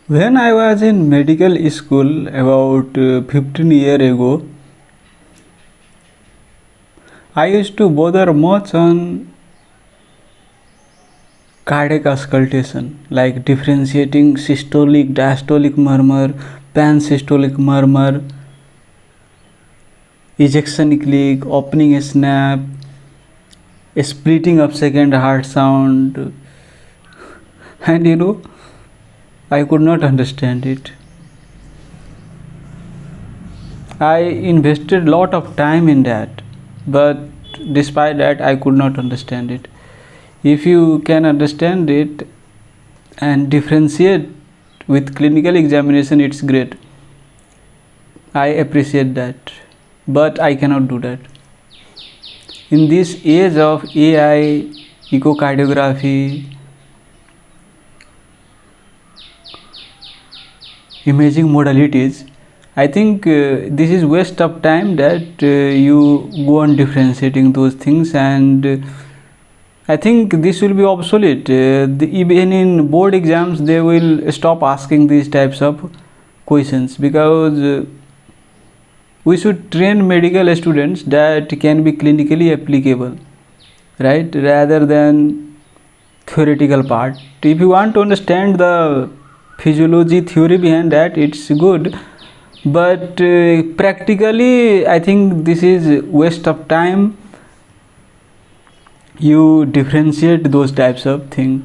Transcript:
When I was in medical school about 15 years ago, I used to bother much on cardiac auscultation, like differentiating systolic, diastolic murmur, pansystolic murmur, ejection click, opening a snap, a splitting of second heart sound, and I could not understand it. I invested lot of time in that, but despite that I could not understand it. If you can understand it and differentiate with clinical examination, it's great. I appreciate that, but I cannot do that. In this age of AI, echocardiography, imaging modalities, I think this is waste of time that you go on differentiating those things, and I think this will be obsolete. Even in board exams, they will stop asking these types of questions, because we should train medical students that can be clinically applicable, right, rather than theoretical part. If you want to understand the physiology theory behind that, it's good, but practically I think this is waste of time. You differentiate those types of things.